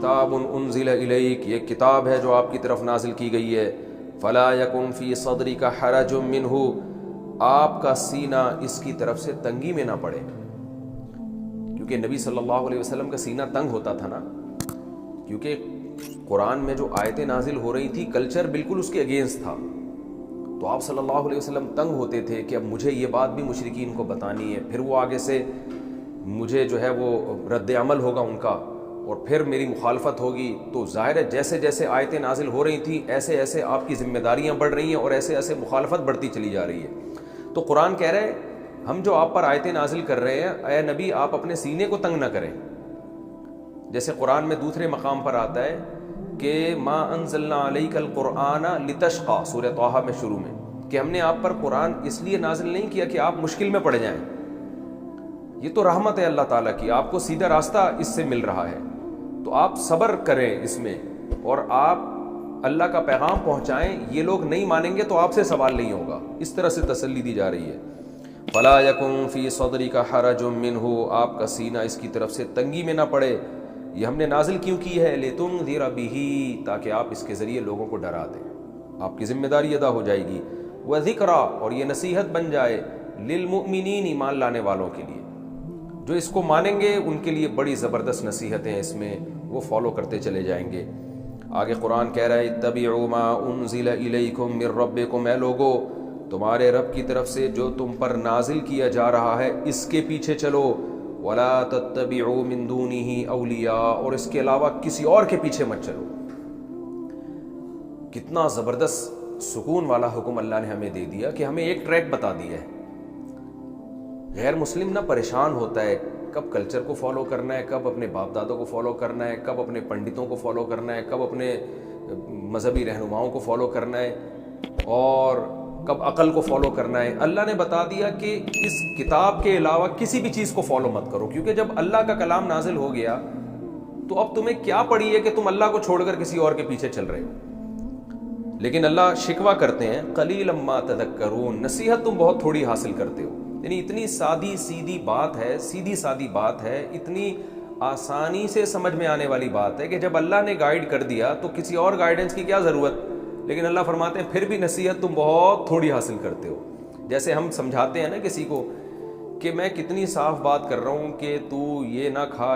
کتاب انزل الیک، یہ کتاب ہے جو آپ کی طرف نازل کی گئی ہے، فلا یکن فی صدرک حرج منہ، آپ کا سینہ اس کی طرف سے تنگی میں نہ پڑے، کیونکہ نبی صلی اللہ علیہ وسلم کا سینہ تنگ ہوتا تھا نا، کیونکہ قرآن میں جو آیتیں نازل ہو رہی تھی کلچر بالکل اس کے اگینسٹ تھا، تو آپ صلی اللہ علیہ وسلم تنگ ہوتے تھے کہ اب مجھے یہ بات بھی مشرکین کو بتانی ہے، پھر وہ آگے سے مجھے جو ہے وہ رد عمل ہوگا ان کا، اور پھر میری مخالفت ہوگی، تو ظاہر ہے جیسے جیسے آیتیں نازل ہو رہی تھیں ایسے ایسے آپ کی ذمہ داریاں بڑھ رہی ہیں اور ایسے ایسے مخالفت بڑھتی چلی جا رہی ہے۔ تو قرآن کہہ رہے ہیں ہم جو آپ پر آیتیں نازل کر رہے ہیں، اے نبی آپ اپنے سینے کو تنگ نہ کریں، جیسے قرآن میں دوسرے مقام پر آتا ہے کہ ما انزلنا علیک القرآن لتشقى، سورہ طٰہٰ میں شروع میں، کہ ہم نے آپ پر قرآن اس لیے نازل نہیں کیا کہ آپ مشکل میں پڑ جائیں، یہ تو رحمت ہے اللہ تعالیٰ کی، آپ کو سیدھا راستہ اس سے مل رہا ہے، تو آپ صبر کریں اس میں اور آپ اللہ کا پیغام پہنچائیں، یہ لوگ نہیں مانیں گے تو آپ سے سوال نہیں ہوگا، اس طرح سے تسلی دی جا رہی ہے۔ فلا یکن فی صدرک حرج منہ، آپ کا سینہ اس کی طرف سے تنگی میں نہ پڑے، یہ ہم نے نازل کیوں کی ہے، لتنذر بہ، تاکہ آپ اس کے ذریعے لوگوں کو ڈرا دیں، آپ کی ذمہ داری ادا ہو جائے گی، وذکریٰ، اور یہ نصیحت بن جائے، للمؤمنین، ایمان لانے والوں کے لیے، جو اس کو مانیں گے ان کے لیے بڑی زبردست نصیحتیں اس میں، وہ فالو کرتے چلے جائیں گے۔ آگے قرآن کہہ رہا ہے اتبعوا ما انزل الیکم من ربکم، اے لوگو تمہارے رب کی طرف سے جو تم پر نازل کیا جا رہا ہے اس کے پیچھے چلو، ولا تتبعوا من دونہ اولیاء، اور اس کے علاوہ کسی اور کے پیچھے مت چلو۔ کتنا زبردست سکون والا حکم اللہ نے ہمیں دے دیا کہ ہمیں ایک ٹریک بتا دیا ہے۔ غیر مسلم نہ پریشان ہوتا ہے کب کلچر کو فالو کرنا ہے، کب اپنے باپ دادوں کو فالو کرنا ہے، کب اپنے پنڈتوں کو فالو کرنا ہے، کب اپنے مذہبی رہنماؤں کو فالو کرنا ہے، اور کب عقل کو فالو کرنا ہے۔ اللہ نے بتا دیا کہ اس کتاب کے علاوہ کسی بھی چیز کو فالو مت کرو، کیونکہ جب اللہ کا کلام نازل ہو گیا تو اب تمہیں کیا پڑی ہے کہ تم اللہ کو چھوڑ کر کسی اور کے پیچھے چل رہے ہو۔ لیکن اللہ شکوہ کرتے ہیں قلیلا ما تذکرون، نصیحت تم بہت تھوڑی حاصل کرتے ہو، یعنی اتنی سادی سیدھی بات ہے، سیدھی سادی بات ہے، اتنی آسانی سے سمجھ میں آنے والی بات ہے کہ جب اللہ نے گائیڈ کر دیا تو کسی اور گائیڈنس کی کیا ضرورت، لیکن اللہ فرماتے ہیں پھر بھی نصیحت تم بہت تھوڑی حاصل کرتے ہو۔ جیسے ہم سمجھاتے ہیں نا کسی کو کہ میں کتنی صاف بات کر رہا ہوں کہ تو یہ نہ کھا،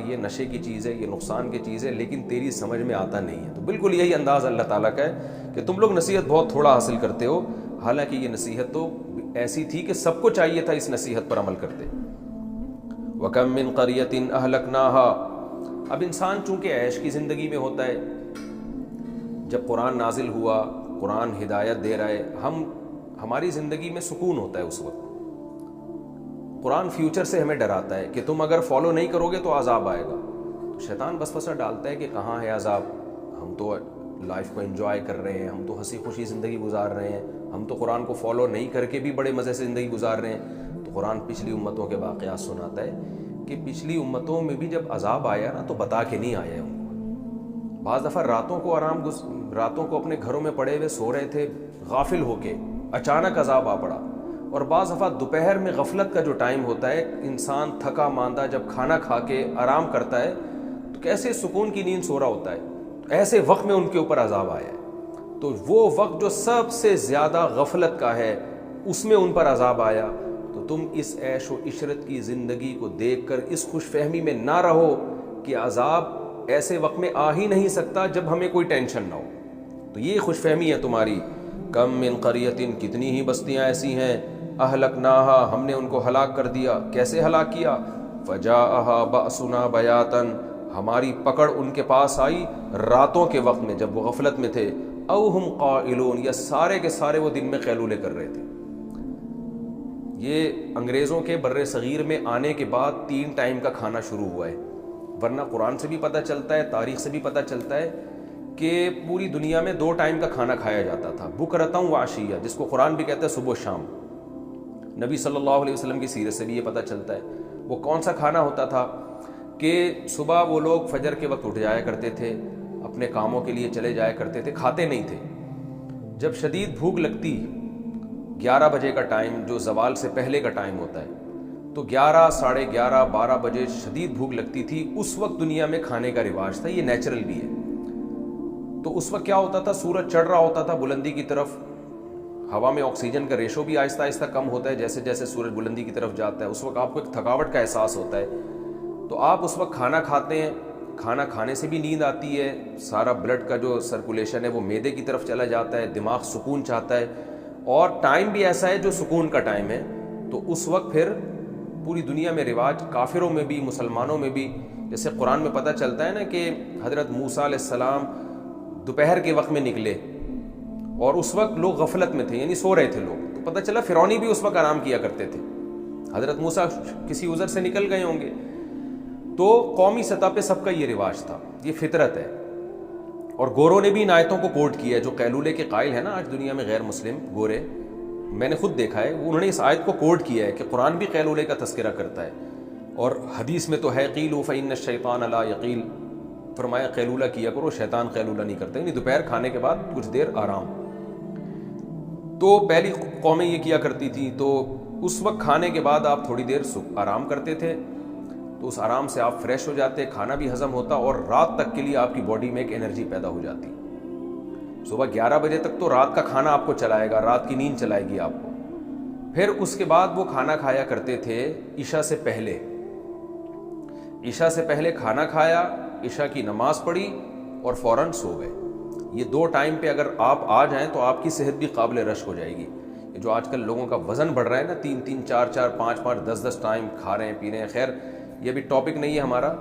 یہ نشے کی چیز ہے، یہ نقصان کی چیز ہے، لیکن تیری سمجھ میں آتا نہیں ہے، تو بالکل یہی انداز اللہ تعالیٰ کا ہے کہ تم لوگ نصیحت بہت تھوڑا حاصل کرتے ہو، حالانکہ یہ نصیحت تو ایسی تھی کہ سب کو چاہیے تھا اس نصیحت پر عمل کرتے۔ وَكَم مِّن قَرْيَةٍ أَهْلَكْنَاهَا، اب انسان چونکہ عیش کی زندگی میں ہوتا ہے، جب قرآن نازل ہوا، قرآن ہدایت دے رہا ہے، ہماری زندگی میں سکون ہوتا ہے اس وقت۔ قرآن فیوچر سے ہمیں ڈراتا ہے کہ تم اگر فالو نہیں کرو گے تو عذاب آئے گا، تو شیطان وسوسہ ڈالتا ہے کہ کہاں ہے عذاب، ہم تو لائف کو انجوائے کر رہے ہیں، ہم تو ہنسی خوشی زندگی گزار رہے ہیں، ہم تو قرآن کو فالو نہیں کر کے بھی بڑے مزے سے زندگی گزار رہے ہیں۔ تو قرآن پچھلی امتوں کے واقعات سناتا ہے کہ پچھلی امتوں میں بھی جب عذاب آیا نا تو بتا کے نہیں آیا ان کو۔ بعض دفعہ راتوں کو اپنے گھروں میں پڑے ہوئے سو رہے تھے، غافل ہو کے اچانک عذاب آ پڑا، اور بعض دفعہ دوپہر میں غفلت کا جو ٹائم ہوتا ہے، انسان تھکا ماندہ جب کھانا کھا کے آرام کرتا ہے تو کیسے سکون کی نیند سو رہا ہوتا ہے، ایسے وقت میں ان کے اوپر عذاب آیا ہے۔ تو وہ وقت جو سب سے زیادہ غفلت کا ہے اس میں ان پر عذاب آیا، تو تم اس عیش و عشرت کی زندگی کو دیکھ کر اس خوش فہمی میں نہ رہو کہ عذاب ایسے وقت میں آ ہی نہیں سکتا جب ہمیں کوئی ٹینشن نہ ہو، تو یہ خوش فہمی ہے تمہاری۔ کم من قریۃ، کتنی ہی بستیاں ایسی ہیں، اہلکناہا، ہم نے ان کو ہلاک کر دیا۔ کیسے ہلاک کیا؟ فجاءہا بأسنا بیاتا، ہماری پکڑ ان کے پاس آئی راتوں کے وقت میں جب وہ غفلت میں تھے، او ہم قائلون، یا سارے کے سارے وہ دن میں قیلولے کر رہے تھے۔ یہ انگریزوں کے بر صغیر میں آنے کے بعد 3 ٹائم کا کھانا شروع ہوا ہے، ورنہ قرآن سے بھی پتہ چلتا ہے، تاریخ سے بھی پتہ چلتا ہے کہ پوری دنیا میں 2 ٹائم کا کھانا کھایا جاتا تھا، بکرۃ و عشیہ، جس کو قرآن بھی کہتا ہے صبح و شام۔ نبی صلی اللہ علیہ وسلم کی سیرت سے بھی یہ پتہ چلتا ہے۔ وہ کون سا کھانا ہوتا تھا کہ صبح وہ لوگ فجر کے وقت اٹھ جایا کرتے تھے، اپنے کاموں کے لیے چلے جایا کرتے تھے، کھاتے نہیں تھے۔ جب شدید بھوک لگتی، 11 بجے کا ٹائم جو زوال سے پہلے کا ٹائم ہوتا ہے، تو 11 ساڑھے 11 12 بجے شدید بھوک لگتی تھی. اس وقت دنیا میں کھانے کا رواج تھا, یہ نیچرل بھی ہے. تو اس وقت کیا ہوتا تھا, سورج چڑھ رہا ہوتا تھا بلندی کی طرف, ہوا میں آکسیجن کا ریشو بھی آہستہ آہستہ کم ہوتا ہے جیسے جیسے سورج بلندی کی طرف جاتا ہے. اس وقت آپ کو ایک تھکاوٹ کا احساس ہوتا ہے, تو آپ اس وقت کھانا کھاتے ہیں. کھانا کھانے سے بھی نیند آتی ہے, سارا بلڈ کا جو سرکولیشن ہے وہ معدے کی طرف چلا جاتا ہے, دماغ سکون چاہتا ہے, اور ٹائم بھی ایسا ہے جو سکون کا ٹائم ہے. تو اس وقت پھر پوری دنیا میں رواج, کافروں میں بھی مسلمانوں میں بھی, جیسے قرآن میں پتہ چلتا ہے نا کہ حضرت موسیٰ علیہ السلام دوپہر کے وقت میں نکلے اور اس وقت لوگ غفلت میں تھے, یعنی سو رہے تھے لوگ. تو پتہ چلا فرعونی بھی اس وقت آرام کیا کرتے تھے. حضرت موسیٰ کسی عذر سے نکل گئے ہوں گے. تو قومی سطح پہ سب کا یہ رواج تھا, یہ فطرت ہے. اور گوروں نے بھی ان آیتوں کو کوٹ کیا ہے, جو قیلولے کے قائل ہیں نا آج دنیا میں غیر مسلم گورے, میں نے خود دیکھا ہے, انہوں نے اس آیت کو کوٹ کیا ہے کہ قرآن بھی قیلولے کا تذکرہ کرتا ہے, اور حدیث میں تو ہے قیلوا فإن الشیطان لا یقیل, فرمایا قیلولہ کیا کرو, شیطان قیلولہ نہیں کرتا, یعنی دوپہر کھانے کے بعد کچھ دیر آرام. تو پہلی قومیں یہ کیا کرتی تھیں. تو اس وقت کھانے کے بعد آپ تھوڑی دیر آرام کرتے تھے, تو اس آرام سے آپ فریش ہو جاتے, کھانا بھی ہضم ہوتا, اور رات تک کے لیے آپ کی باڈی میں ایک انرجی پیدا ہو جاتی. صبح 11 بجے تک تو رات کا کھانا آپ کو چلائے گا, رات کی نیند چلائے گی آپ کو. پھر اس کے بعد وہ کھانا کھایا کرتے تھے عشاء سے پہلے. عشاء سے پہلے کھانا کھایا, عشاء کی نماز پڑھی اور فوراً سو گئے. یہ دو ٹائم پہ اگر آپ آ جائیں تو آپ کی صحت بھی قابل رشک ہو جائے گی. یہ جو آج کل لوگوں کا وزن بڑھ رہا ہے نا, 3 4 4 5 10 ٹائم کھا رہے ہیں پی رہے ہیں, خیر یہ بھی ٹاپک نہیں ہے ہمارا,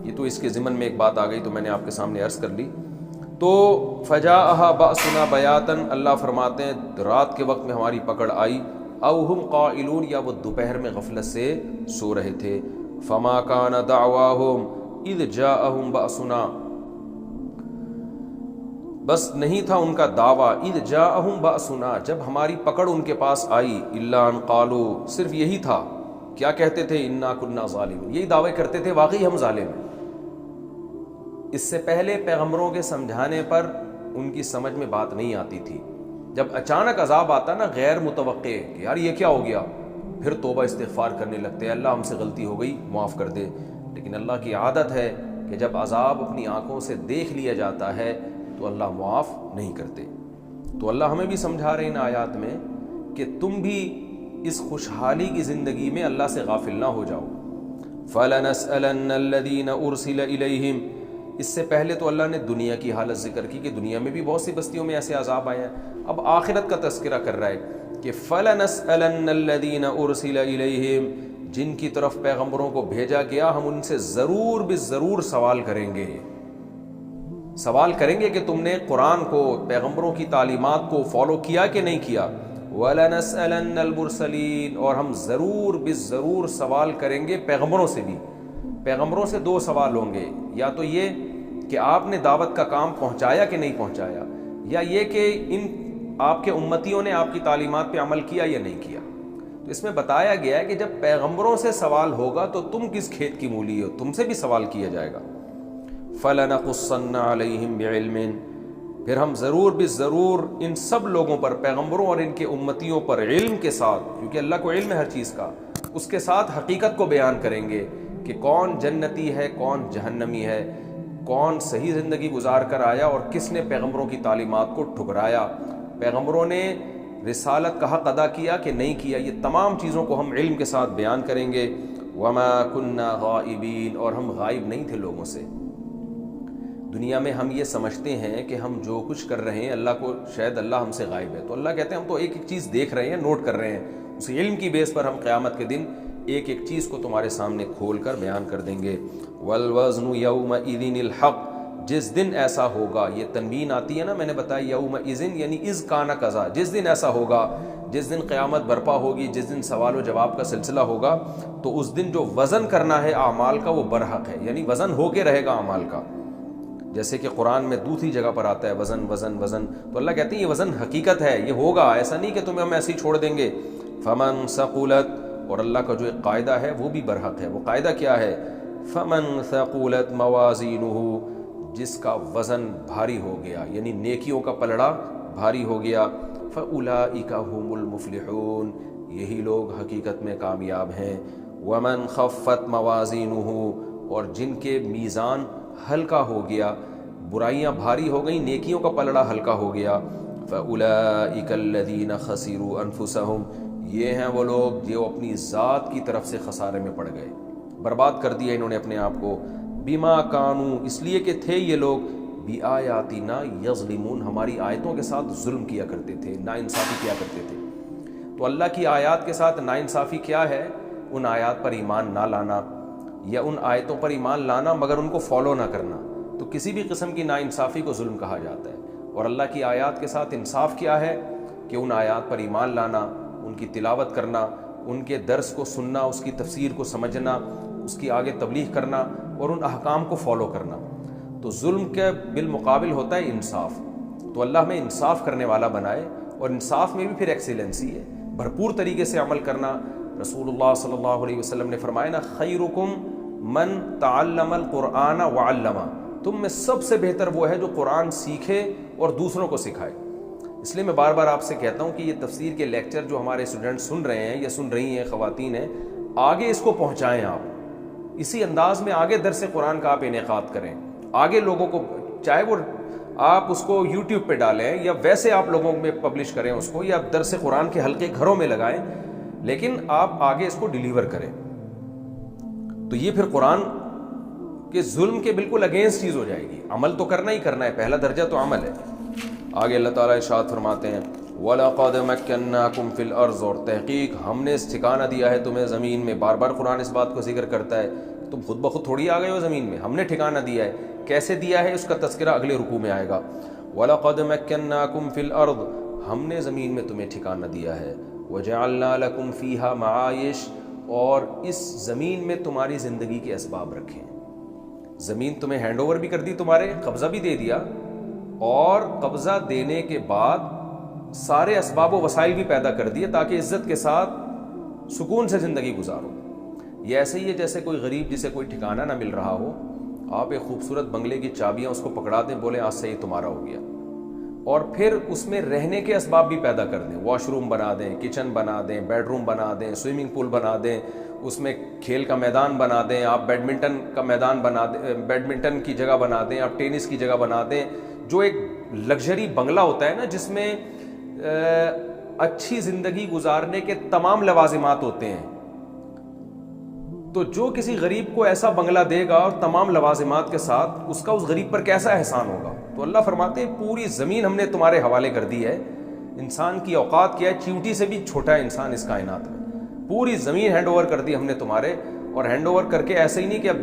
یہ تو اس کے ضمن میں ایک بات آ گئی تو میں نے آپ کے سامنے عرض کر لی. تو فجاءها بأسنا بیاتا, اللہ فرماتے ہیں رات کے وقت میں ہماری پکڑ آئی, او ہم قائلون, یا وہ دوپہر میں غفلت سے سو رہے تھے. فما کان دعواہم اذ جاءہم بأسنا, بس نہیں تھا ان کا دعویٰ, اذ جاءہم بأسنا, جب ہماری پکڑ ان کے پاس آئی, الا ان قالوا, صرف یہی تھا, کیا کہتے تھے, انا کنا ظالمین, یہی دعوے کرتے تھے واقعی ہم ظالم ہیں. اس سے پہلے پیغمبروں کے سمجھانے پر ان کی سمجھ میں بات نہیں آتی تھی. جب اچانک عذاب آتا نا غیر متوقع کہ یار یہ کیا ہو گیا, پھر توبہ استغفار کرنے لگتے ہیں, اللہ ہم سے غلطی ہو گئی معاف کر دے. لیکن اللہ کی عادت ہے کہ جب عذاب اپنی آنکھوں سے دیکھ لیا جاتا ہے تو اللہ معاف نہیں کرتے. تو اللہ ہمیں بھی سمجھا رہے ان آیات میں کہ تم بھی اس خوشحالی کی زندگی میں اللہ سے غافل نہ ہو جاؤ. فَلَنَسْأَلَنَّ الَّذِينَ أُرْسِلَ إِلَيْهِمْ, اس سے پہلے تو اللہ نے دنیا کی حالت ذکر کی کہ دنیا میں بھی بہت سی بستیوں میں ایسے عذاب آئے ہیں. اب آخرت کا تذکرہ کر رہا ہے کہ فَلَنَسْأَلَنَّ الَّذِينَ أُرْسِلَ إِلَيْهِمْ, جن کی طرف پیغمبروں کو بھیجا گیا ہم ان سے ضرور بالضرور سوال کریں گے. سوال کریں گے کہ تم نے قرآن کو, پیغمبروں کی تعلیمات کو فالو کیا کہ نہیں کیا. وَلَنَسْأَلَنَّ الْمُرْسَلِينَ, اور ہم ضرور بالضرور سوال کریں گے پیغمبروں سے بھی. پیغمبروں سے دو سوال ہوں گے, یا تو یہ کہ آپ نے دعوت کا کام پہنچایا کہ نہیں پہنچایا, یا یہ کہ ان آپ کے امتیوں نے آپ کی تعلیمات پہ عمل کیا یا نہیں کیا. تو اس میں بتایا گیا ہے کہ جب پیغمبروں سے سوال ہوگا تو تم کس کھیت کی مولی ہو, تم سے بھی سوال کیا جائے گا. فَلَنَقُصَّنَّ عَلَيْهِمْ بِعِلْمٍ, پھر ہم ضرور بالضرور ان سب لوگوں پر, پیغمبروں اور ان کے امتیوں پر علم کے ساتھ, کیونکہ اللہ کو علم ہے ہر چیز کا, اس کے ساتھ حقیقت کو بیان کریں گے کہ کون جنتی ہے کون جہنمی ہے, کون صحیح زندگی گزار کر آیا اور کس نے پیغمبروں کی تعلیمات کو ٹھکرایا, پیغمبروں نے رسالت کا حق ادا کیا کہ نہیں کیا. یہ تمام چیزوں کو ہم علم کے ساتھ بیان کریں گے. وَمَا كُنَّا غَائِبِينَ, اور ہم غائب نہیں تھے لوگوں سے. دنیا میں ہم یہ سمجھتے ہیں کہ ہم جو کچھ کر رہے ہیں اللہ کو, شاید اللہ ہم سے غائب ہے. تو اللہ کہتے ہیں ہم تو ایک ایک چیز دیکھ رہے ہیں, نوٹ کر رہے ہیں, اس علم کی بیس پر ہم قیامت کے دن ایک ایک چیز کو تمہارے سامنے کھول کر بیان کر دیں گے. وَالْوَزْنُ يَوْمَئِذٍ الْحَقُّ, جس دن ایسا ہوگا, یہ تنوین آتی ہے نا, میں نے بتایا یومئذ یعنی اذ کان کذا, جس دن ایسا ہوگا, جس دن قیامت برپا ہوگی, جس دن سوال و جواب کا سلسلہ ہوگا, تو اس دن جو وزن کرنا ہے اعمال کا وہ برحق ہے, یعنی وزن ہو کے رہے گا اعمال کا. جیسے کہ قرآن میں دوسری جگہ پر آتا ہے وزن وزن وزن, تو اللہ کہتے ہیں یہ وزن حقیقت ہے, یہ ہوگا, ایسا نہیں کہ تمہیں ہم ایسے ہی چھوڑ دیں گے. فمن ثقلت, اور اللہ کا جو ایک قاعدہ ہے وہ بھی برحق ہے. وہ قاعدہ کیا ہے؟ فمن ثقلت موازینہ, جس کا وزن بھاری ہو گیا, یعنی نیکیوں کا پلڑا بھاری ہو گیا. فاولئک هم المفلحون, یہی لوگ حقیقت میں کامیاب ہیں. ومن خفت موازینہ، اور جن کے میزان ہلکا ہو گیا، برائیاں بھاری ہو گئیں، نیکیوں کا پلڑا ہلکا ہو گیا، فَأُولَئِكَ الَّذِينَ خَسِرُوا أَنفُسَهُمْ، یہ ہیں وہ لوگ جو اپنی ذات کی طرف سے خسارے میں پڑ گئے، برباد کر دیا انہوں نے اپنے آپ کو، بما کانوا، اس لیے کہ تھے یہ لوگ، بآیاتنا یظلمون، ہماری آیتوں کے ساتھ ظلم کیا کرتے تھے، ناانصافی کیا کرتے تھے۔ تو اللہ کی آیات کے ساتھ ناانصافی کیا ہے؟ ان آیات پر ایمان نہ لانا، یا ان آیتوں پر ایمان لانا مگر ان کو فالو نہ کرنا، تو کسی بھی قسم کی ناانصافی کو ظلم کہا جاتا ہے۔ اور اللہ کی آیات کے ساتھ انصاف کیا ہے؟ کہ ان آیات پر ایمان لانا، ان کی تلاوت کرنا، ان کے درس کو سننا، اس کی تفسیر کو سمجھنا، اس کی آگے تبلیغ کرنا اور ان احکام کو فالو کرنا۔ تو ظلم کے بالمقابل ہوتا ہے انصاف۔ تو اللہ ہمیں انصاف کرنے والا بنائے، اور انصاف میں بھی پھر ایکسیلنسی ہے، بھرپور طریقے سے عمل کرنا۔ رسول اللہ صلی اللہ علیہ وسلم نے فرمایا نا، خیرکم من تعلم القرآن وعلمہ، تم میں سب سے بہتر وہ ہے جو قرآن سیکھے اور دوسروں کو سکھائے۔ اس لیے میں بار بار آپ سے کہتا ہوں کہ یہ تفسیر کے لیکچر جو ہمارے اسٹوڈنٹ سن رہے ہیں یا سن رہی ہیں خواتین ہیں، آگے اس کو پہنچائیں، آپ اسی انداز میں آگے درس قرآن کا آپ انعقاد کریں، آگے لوگوں کو، چاہے وہ آپ اس کو یوٹیوب پہ ڈالیں یا ویسے آپ لوگوں میں پبلش کریں اس کو، یا درس قرآن کے حلقے گھروں میں لگائیں، لیکن آپ آگے اس کو ڈیلیور کریں۔ تو یہ پھر قرآن کے ظلم کے بالکل اگینسٹ چیز ہو جائے گی۔ عمل تو کرنا ہی کرنا ہے، پہلا درجہ تو عمل ہے۔ آگے اللہ تعالیٰ ارشاد فرماتے ہیں، وَلَقَدْ مَكَّنَّاكُمْ فِي الْأَرْضِ، اور تحقیق ہم نے ٹھکانہ دیا ہے تمہیں زمین میں۔ بار بار قرآن اس بات کو ذکر کرتا ہے، تم خود بخود تھوڑی آ گئے ہو زمین میں، ہم نے ٹھکانہ دیا ہے۔ کیسے دیا ہے اس کا تذکرہ اگلے رکوع میں آئے گا۔ وَلَقَدْ مَكَّنَّاكُمْ فِي الْأَرْضِ، ہم نے زمین میں تمہیں ٹھکانہ دیا ہے۔ وَجَعَلْنَا لَكُمْ فِيهَا مَعَائِشَ، اور اس زمین میں تمہاری زندگی کے اسباب رکھیں۔ زمین تمہیں ہینڈ اوور بھی کر دی، تمہارے قبضہ بھی دے دیا، اور قبضہ دینے کے بعد سارے اسباب و وسائل بھی پیدا کر دیے تاکہ عزت کے ساتھ سکون سے زندگی گزارو۔ یہ ایسے ہی ہے جیسے کوئی غریب جسے کوئی ٹھکانہ نہ مل رہا ہو، آپ ایک خوبصورت بنگلے کی چابیاں اس کو پکڑا دیں، بولیں آج سے یہ تمہارا ہو گیا، اور پھر اس میں رہنے کے اسباب بھی پیدا کر دیں، واش روم بنا دیں، کچن بنا دیں، بیڈ روم بنا دیں، سوئمنگ پول بنا دیں، اس میں کھیل کا میدان بنا دیں، آپ بیڈمنٹن کا میدان بنا دیں، بیڈمنٹن کی جگہ بنا دیں، آپ ٹینس کی جگہ بنا دیں۔ جو ایک لگژری بنگلہ ہوتا ہے نا، جس میں اچھی زندگی گزارنے کے تمام لوازمات ہوتے ہیں، تو جو کسی غریب کو ایسا بنگلہ دے گا اور تمام لوازمات کے ساتھ، اس کا اس غریب پر کیسا احسان ہوگا۔ تو اللہ فرماتے ہیں پوری زمین ہم نے تمہارے حوالے کر دی ہے۔ انسان کی اوقات کیا ہے، چیونٹی سے بھی چھوٹا ہے انسان اس کائنات میں۔ پوری زمین ہینڈ اوور کر دی ہم نے تمہارے، اور ہینڈ اوور کر کے ایسے ہی نہیں کہ اب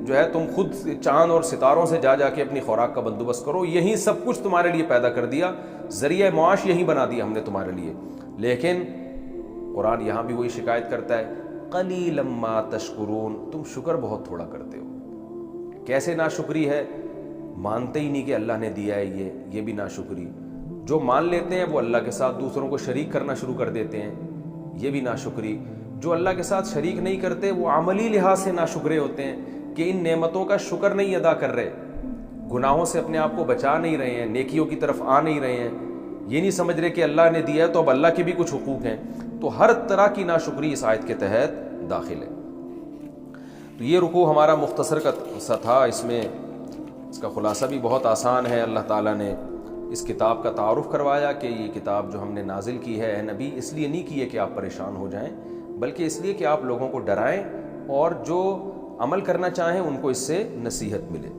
جو ہے تم خود چاند اور ستاروں سے جا کے اپنی خوراک کا بندوبست کرو، یہی سب کچھ تمہارے لیے پیدا کر دیا، ذریعہ معاش یہی بنا دیا ہم نے تمہارے لیے۔ لیکن قرآن یہاں بھی وہی شکایت کرتا ہے، قلیلا ما تشکرون، تم شکر بہت تھوڑا کرتے ہو۔ کیسے ناشکری ہے؟ مانتے ہی نہیں کہ اللہ نے دیا ہے، یہ بھی ناشکری۔ جو مان لیتے ہیں وہ اللہ کے ساتھ دوسروں کو شریک کرنا شروع کر دیتے ہیں، یہ بھی ناشکری۔ جو اللہ کے ساتھ شریک نہیں کرتے وہ عملی لحاظ سے ناشکرے ہوتے ہیں کہ ان نعمتوں کا شکر نہیں ادا کر رہے، گناہوں سے اپنے آپ کو بچا نہیں رہے ہیں، نیکیوں کی طرف آ نہیں رہے ہیں، یہ نہیں سمجھ رہے کہ اللہ نے دیا ہے تو اب اللہ کے بھی کچھ حقوق ہیں۔ تو ہر طرح کی ناشکری اس آیت کے تحت داخل ہے۔ تو یہ رکوع ہمارا مختصر سا تھا، اس میں اس کا خلاصہ بھی بہت آسان ہے۔ اللہ تعالیٰ نے اس کتاب کا تعارف کروایا کہ یہ کتاب جو ہم نے نازل کی ہے، اے نبی، اس لیے نہیں کی ہے کہ آپ پریشان ہو جائیں، بلکہ اس لیے کہ آپ لوگوں کو ڈرائیں اور جو عمل کرنا چاہیں ان کو اس سے نصیحت ملے۔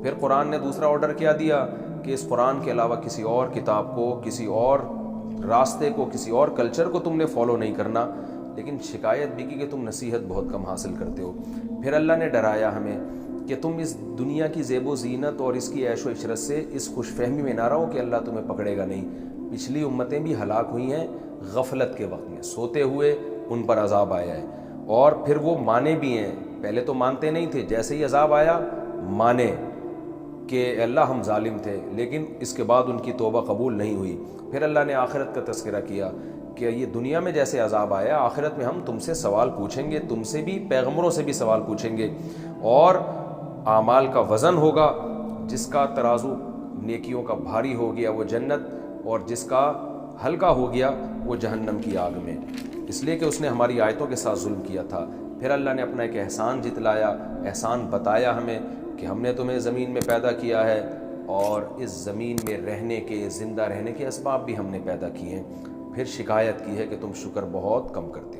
پھر قرآن نے دوسرا آرڈر کیا دیا کہ اس قرآن کے علاوہ کسی اور کتاب کو، کسی اور راستے کو، کسی اور کلچر کو تم نے فالو نہیں کرنا، لیکن شکایت بھی کی کہ تم نصیحت بہت کم حاصل کرتے ہو۔ پھر اللہ نے ڈرایا ہمیں کہ تم اس دنیا کی زیب و زینت اور اس کی عیش و عشرت سے اس خوش فہمی میں نہ رہو کہ اللہ تمہیں پکڑے گا نہیں۔ پچھلی امتیں بھی ہلاک ہوئی ہیں غفلت کے وقت میں، سوتے ہوئے ان پر عذاب آیا ہے، اور پھر وہ مانے بھی ہیں۔ پہلے تو مانتے نہیں تھے، جیسے ہی عذاب آیا مانے کہ اللہ ہم ظالم تھے، لیکن اس کے بعد ان کی توبہ قبول نہیں ہوئی۔ پھر اللہ نے آخرت کا تذکرہ کیا کہ یہ دنیا میں جیسے عذاب آیا، آخرت میں ہم تم سے سوال پوچھیں گے، تم سے بھی، پیغمبروں سے بھی سوال پوچھیں گے، اور اعمال کا وزن ہوگا، جس کا ترازو نیکیوں کا بھاری ہو گیا وہ جنت، اور جس کا ہلکا ہو گیا وہ جہنم کی آگ میں، اس لیے کہ اس نے ہماری آیتوں کے ساتھ ظلم کیا تھا۔ پھر اللہ نے اپنا ایک احسان جتلایا، احسان بتایا ہمیں کہ ہم نے تمہیں زمین میں پیدا کیا ہے اور اس زمین میں رہنے کے، زندہ رہنے کے اسباب بھی ہم نے پیدا کیے ہیں، پھر شکایت کی ہے کہ تم شکر بہت کم کرتے ہو۔